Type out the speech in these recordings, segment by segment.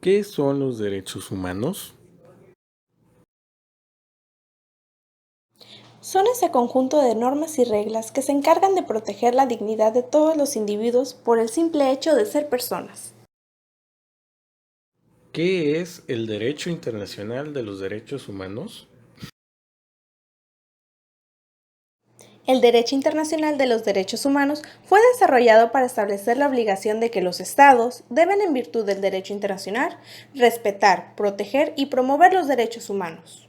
¿Qué son los derechos humanos? Son ese conjunto de normas y reglas que se encargan de proteger la dignidad de todos los individuos por el simple hecho de ser personas. ¿Qué es el derecho internacional de los derechos humanos? El derecho internacional de los derechos humanos fue desarrollado para establecer la obligación de que los Estados deben, en virtud del derecho internacional, respetar, proteger y promover los derechos humanos.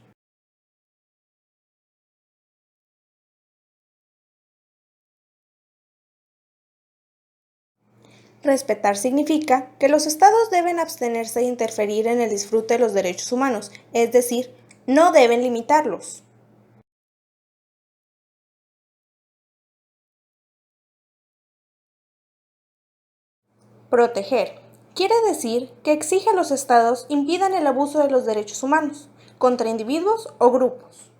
Respetar significa que los Estados deben abstenerse de interferir en el disfrute de los derechos humanos, es decir, no deben limitarlos. Proteger quiere decir que exige a los Estados impidan el abuso de los derechos humanos contra individuos o grupos.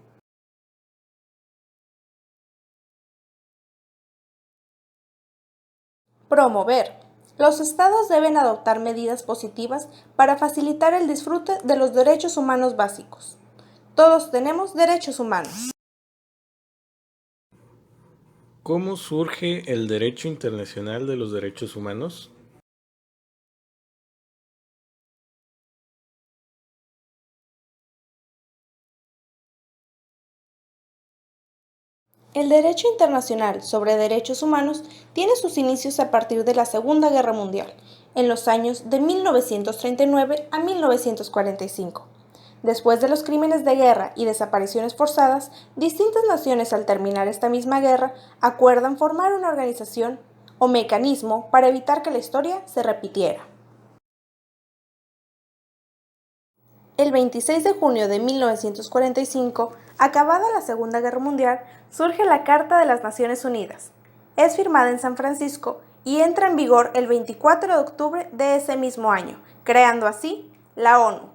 Promover. Los Estados deben adoptar medidas positivas para facilitar el disfrute de los derechos humanos básicos. Todos tenemos derechos humanos. ¿Cómo surge el derecho internacional de los derechos humanos? El derecho internacional sobre derechos humanos tiene sus inicios a partir de la Segunda Guerra Mundial, en los años de 1939 a 1945. Después de los crímenes de guerra y desapariciones forzadas, distintas naciones al terminar esta misma guerra acuerdan formar una organización o mecanismo para evitar que la historia se repitiera. El 26 de junio de 1945, acabada la Segunda Guerra Mundial, surge la Carta de las Naciones Unidas. Es firmada en San Francisco y entra en vigor el 24 de octubre de ese mismo año, creando así la ONU.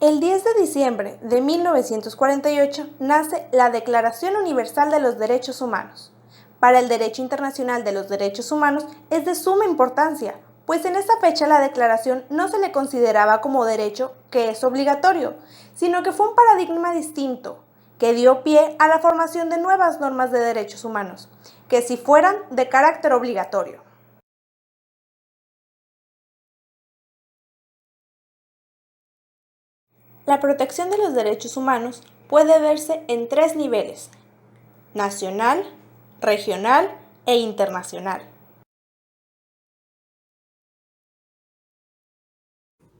El 10 de diciembre de 1948 nace la Declaración Universal de los Derechos Humanos. Para el derecho internacional de los derechos humanos es de suma importancia, pues en esa fecha la declaración no se le consideraba como derecho que es obligatorio, sino que fue un paradigma distinto, que dio pie a la formación de nuevas normas de derechos humanos, que si fueran de carácter obligatorio. La protección de los derechos humanos puede verse en tres niveles: nacional, regional e internacional.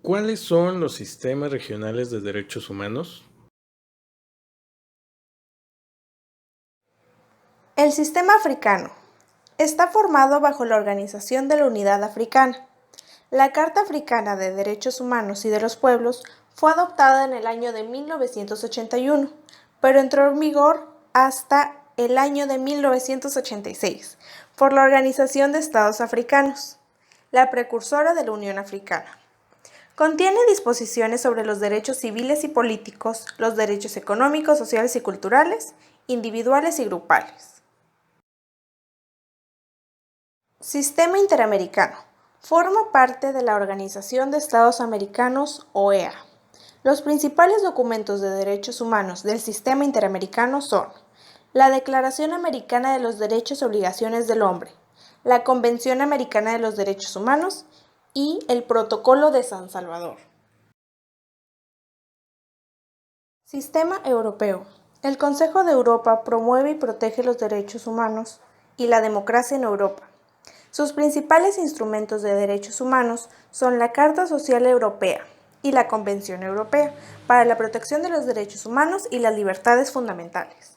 ¿Cuáles son los sistemas regionales de derechos humanos? El sistema africano está formado bajo la Organización de la Unidad Africana. La Carta Africana de Derechos Humanos y de los Pueblos fue adoptada en el año de 1981, pero entró en vigor hasta el año de 1986 por la Organización de Estados Africanos, la precursora de la Unión Africana. Contiene disposiciones sobre los derechos civiles y políticos, los derechos económicos, sociales y culturales, individuales y grupales. Sistema Interamericano. Forma parte de la Organización de Estados Americanos, OEA. Los principales documentos de derechos humanos del Sistema Interamericano son la Declaración Americana de los Derechos y Obligaciones del Hombre, la Convención Americana de los Derechos Humanos y el Protocolo de San Salvador. Sistema Europeo. El Consejo de Europa promueve y protege los derechos humanos y la democracia en Europa. Sus principales instrumentos de derechos humanos son la Carta Social Europea y la Convención Europea para la protección de los derechos humanos y las libertades fundamentales.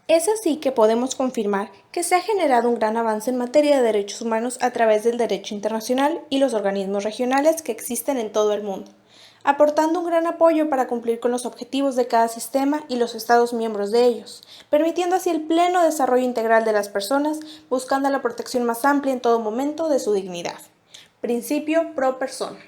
Es así que podemos confirmar que se ha generado un gran avance en materia de derechos humanos a través del derecho internacional y los organismos regionales que existen en todo el mundo, aportando un gran apoyo para cumplir con los objetivos de cada sistema y los Estados miembros de ellos, permitiendo así el pleno desarrollo integral de las personas, buscando la protección más amplia en todo momento de su dignidad. Principio pro persona.